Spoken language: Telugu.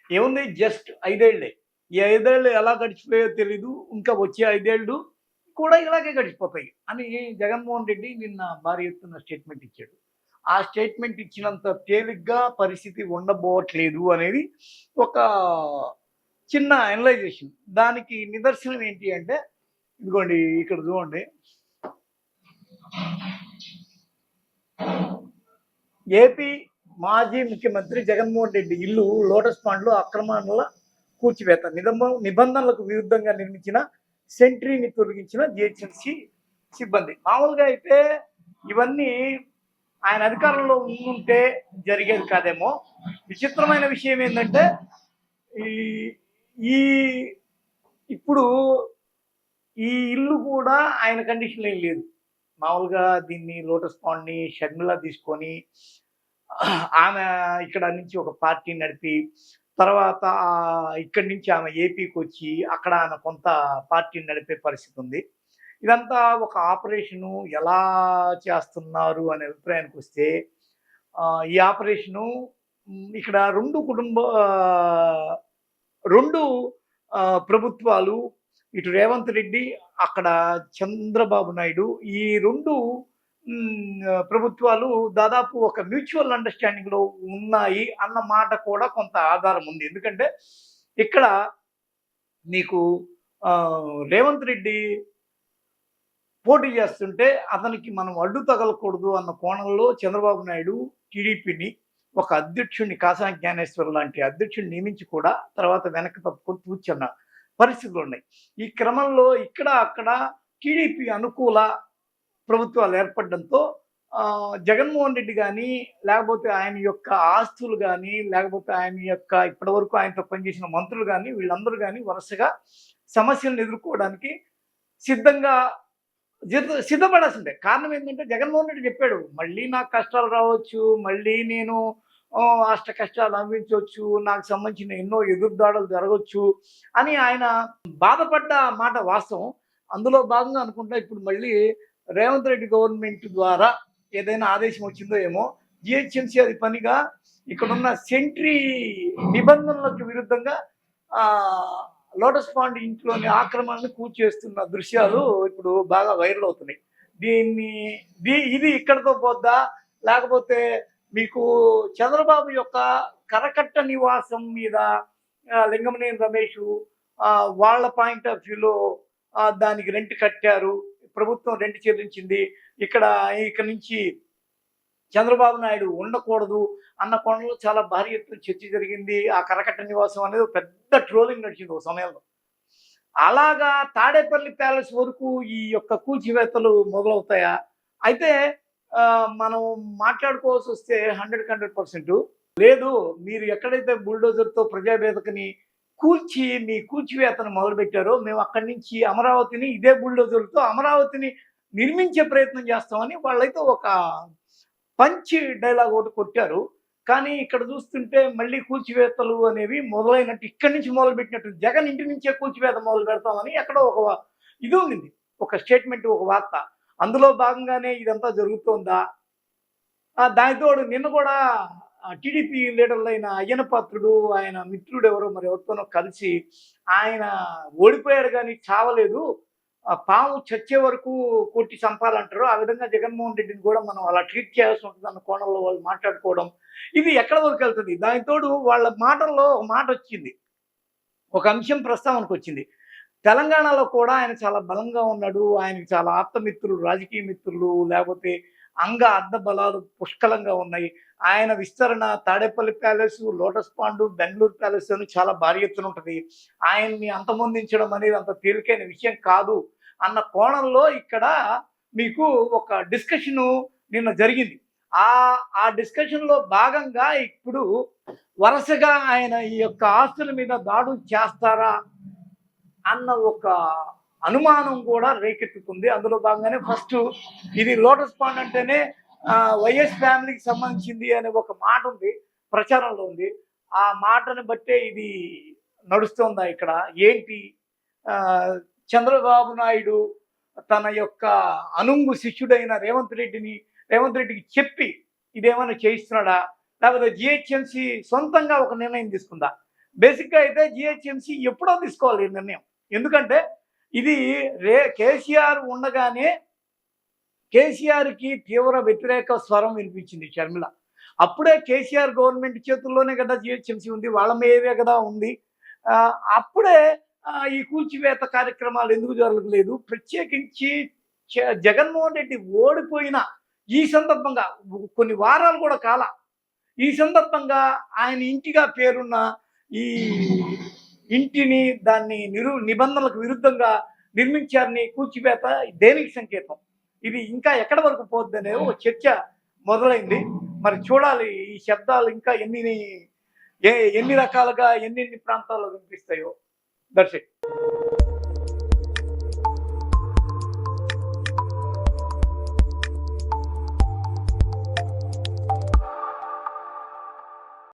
ఏముంది జస్ట్ 5 ఏళ్లే. ఈ 5 ఏళ్ళు ఎలా గడిచిపోయాయో తెలీదు. ఇంకా వచ్చే 5 ఏళ్ళు కూడా ఇలాగే గడిచిపోతాయి అని జగన్మోహన్ రెడ్డి నిన్న భారీ ఎత్తున స్టేట్మెంట్ ఇచ్చాడు. ఆ స్టేట్మెంట్ ఇచ్చినంత తేలిగ్గా పరిస్థితి ఉండబోవట్లేదు అనేది ఒక చిన్న అనలైజేషన్. దానికి నిదర్శనం ఏంటి అంటే, ఇదిగోండి ఇక్కడ చూడండి. ఏపీ మాజీ ముఖ్యమంత్రి జగన్మోహన్ రెడ్డి ఇల్లు లోటస్ పాండ్లో అక్రమాల కూల్చివేత. నిబంధనలకు విరుద్ధంగా నిర్మించిన సెంట్రీని తొలగించిన జిహెచ్ఎంసీ సిబ్బంది. మామూలుగా అయితే ఇవన్నీ ఆయన అధికారంలో ఉంటే జరిగేది కాదేమో. విచిత్రమైన విషయం ఏంటంటే ఈ ఈ ఇప్పుడు ఈ ఇల్లు కూడా ఆయన కండిషన్లో ఏం లేదు. మామూలుగా దీన్ని లోటస్ పాండ్‌ని షర్మిల తీసుకొని ఆమె ఇక్కడ నుంచి ఒక పార్టీ నడిపి, తర్వాత ఇక్కడి నుంచి ఆమె ఏపీకొచ్చి అక్కడ ఆమె కొంత పార్టీని నడిపే పరిస్థితి ఉంది. ఇదంతా ఒక ఆపరేషను ఎలా చేస్తున్నారు అనే అభిప్రాయానికొస్తే ఈ ఆపరేషను ఇక్కడ 2 ప్రభుత్వాలు, ఇటు రేవంత్ రెడ్డి, అక్కడ చంద్రబాబు నాయుడు, ఈ 2 ప్రభుత్వాలు దాదాపు ఒక మ్యూచువల్ అండర్‌స్టాండింగ్‌లో ఉన్నాయి అన్న మాట కూడా కొంత ఆధారం ఉంది. ఎందుకంటే ఇక్కడ మీకు రేవంత్ రెడ్డి పోటీ చేస్తుంటే అతనికి మనం అడ్డు తగలకూడదు అన్న కోణంలో చంద్రబాబు నాయుడు టీడీపీని ఒక అధ్యక్షుడిని కాసాని జ్ఞానేశ్వర్ లాంటి అధ్యక్షుడిని నియమించి కూడా తర్వాత వెనక్కి తప్పుకొని కూర్చున్న పరిస్థితులు ఉన్నాయి. ఈ క్రమంలో ఇక్కడ అక్కడ టీడీపీ అనుకూల ప్రభుత్వాలు ఏర్పడడంతో జగన్మోహన్ రెడ్డి కానీ, లేకపోతే ఆయన యొక్క ఆస్తులు కానీ, లేకపోతే ఆయన యొక్క ఇప్పటివరకు ఆయనతో పనిచేసిన మంత్రులు కానీ, వీళ్ళందరూ కానీ వరుసగా సమస్యలను ఎదుర్కోవడానికి సిద్ధంగా సిద్ధపడాల్సిందే. కారణం ఏంటంటే జగన్మోహన్ రెడ్డి చెప్పాడు, మళ్ళీ నాకు కష్టాలు రావచ్చు, మళ్ళీ నేను అష్ట కష్టాలు అనుభవించవచ్చు, నాకు సంబంధించిన ఎన్నో ఎదురుదాడులు జరగవచ్చు అని ఆయన బాధపడ్డ మాట వాస్తవం. అందులో భాగంగా అనుకుంటా ఇప్పుడు మళ్ళీ రేవంత్ రెడ్డి గవర్నమెంట్ ద్వారా ఏదైనా ఆదేశం వచ్చిందో ఏమో, జిహెచ్ఎంసీ అది పనిగా ఇక్కడున్న సెంట్రీ నిబంధనలకు విరుద్ధంగా లోటస్ పాండ్ ఇంట్లోని ఆక్రమణను కూల్చేస్తున్న దృశ్యాలు ఇప్పుడు బాగా వైరల్ అవుతున్నాయి. ఇది ఇక్కడతో పోద్దా, లేకపోతే మీకు చంద్రబాబు యొక్క కరకట్ట నివాసం మీద లింగమనేని రమేష్ వాళ్ళ పాయింట్ ఆఫ్ వ్యూలో దానికి రెంట్ కట్టారు, ప్రభుత్వం రెంట్ చెల్లించింది, ఇక్కడ నుంచి చంద్రబాబు నాయుడు ఉండకూడదు అన్న కోణంలో చాలా భారీ ఎత్తున చర్చ జరిగింది. ఆ కరకట్ట నివాసం అనేది పెద్ద ట్రోలింగ్ నడిచింది ఒక సమయంలో. అలాగా తాడేపల్లి ప్యాలెస్ వరకు ఈ యొక్క కూల్చివేతలు మొదలవుతాయా? అయితే మనం మాట్లాడుకోవాల్సి వస్తే 100% లేదు. మీరు ఎక్కడైతే బుల్డోజర్‌తో ప్రజావేదికని కూల్చి మీ కూల్చివేతను మొదలుపెట్టారో, మేము అక్కడి నుంచి అమరావతిని ఇదే బుల్డోజర్‌తో అమరావతిని నిర్మించే ప్రయత్నం చేస్తామని వాళ్ళైతే ఒక పంచ్ డైలాగ్ ఒకటి కొట్టారు. కానీ ఇక్కడ చూస్తుంటే మళ్ళీ కూల్చివేతలు అనేవి మొదలైనట్టు ఇక్కడి నుంచి మొదలుపెట్టినట్టు జగన్ ఇంటి నుంచే కూల్చివేత మొదలు పెడతామని ఎక్కడో ఒక ఇది ఉంది, ఒక స్టేట్మెంట్, ఒక వార్త. అందులో భాగంగానే ఇదంతా జరుగుతోందా? దానితోడు నిన్న కూడా టీడీపీ లీడర్లైన అయ్యన పాత్రుడు, ఆయన మిత్రుడు ఎవరో మరి ఎవరితోనో కలిసి ఆయన ఓడిపోయాడు కానీ చావలేదు, పాము చచ్చే వరకు కొట్టి చంపాలంటారు, ఆ విధంగా జగన్మోహన్ రెడ్డిని కూడా మనం అలా ట్రీట్ చేయాల్సి ఉంటుంది అన్న కోణంలో వాళ్ళు మాట్లాడుకోవడం, ఇది ఎక్కడ వరకు వెళ్తుంది? దానితోడు వాళ్ళ మాటల్లో ఒక మాట వచ్చింది, ఒక అంశం ప్రస్తావనకు వచ్చింది. తెలంగాణలో కూడా ఆయన చాలా బలంగా ఉన్నాడు, ఆయనకి చాలా ఆప్తమిత్రులు, రాజకీయ మిత్రులు, లేకపోతే అర్ధ బలాలు పుష్కలంగా ఉన్నాయి. ఆయన విస్తరణ Tadepalli palace, lotus pond, Bengaluru palace అని చాలా భారీ ఎత్తున ఉంటుంది. ఆయన్ని అంతమొందించడం అనేది అంత తేలికైన విషయం కాదు అన్న కోణంలో ఇక్కడ మీకు ఒక డిస్కషను నిన్న జరిగింది. ఆ డిస్కషన్‌లో భాగంగా ఇప్పుడు వరుసగా ఆయన ఈ యొక్క ఆస్తుల మీద దాడులు చేస్తారా అన్న ఒక అనుమానం కూడా రేకెత్తుతుంది. అందులో భాగంగానే ఫస్ట్ ఇది లోటస్ పాండ్ అంటేనే వైఎస్ ఫ్యామిలీకి సంబంధించింది అనే ఒక మాట ఉంది, ప్రచారంలో ఉంది. ఆ మాటను బట్టే ఇది నడుస్తోందా ఇక్కడ? ఏంటి చంద్రబాబు నాయుడు తన యొక్క అనుంగు శిష్యుడైన రేవంత్ రెడ్డికి చెప్పి ఇదేమైనా చేయిస్తున్నాడా? లేకపోతే జిహెచ్ఎంసీ సొంతంగా ఒక నిర్ణయం తీసుకుందా? బేసిక్గా అయితే జిహెచ్ఎంసీ ఎప్పుడో తీసుకోవాలి ఈ నిర్ణయం. ఎందుకంటే ఇది కేసీఆర్ ఉండగానే కేసీఆర్కి తీవ్ర వ్యతిరేక స్వరం వినిపించింది షర్మిల. అప్పుడే కేసీఆర్ గవర్నమెంట్ చేతుల్లోనే కదా జిహెచ్ఎంసీ ఉంది, వాళ్ళ మీదే కదా ఉంది. అప్పుడే ఈ కూల్చివేత కార్యక్రమాలు ఎందుకు జరగలేదు? ప్రత్యేకించి జగన్మోహన్ రెడ్డి ఓడిపోయిన ఈ సందర్భంగా కొన్ని వారాలు కూడా కాల, ఈ సందర్భంగా ఆయన ఇంటిగా పేరున్న ఈ ఇంటిని దాన్ని నిబంధనలకు విరుద్ధంగా నిర్మించారని కూల్చివేత దేనికి సంకేతం? ఇది ఇంకా ఎక్కడి వరకు పోద్దనే ఒక చర్చ మొదలైంది. మరి చూడాలి ఈ శబ్దాలు ఇంకా ఎన్ని రకాలుగా ఎన్ని ప్రాంతాల్లో వినిపిస్తాయో. That's it.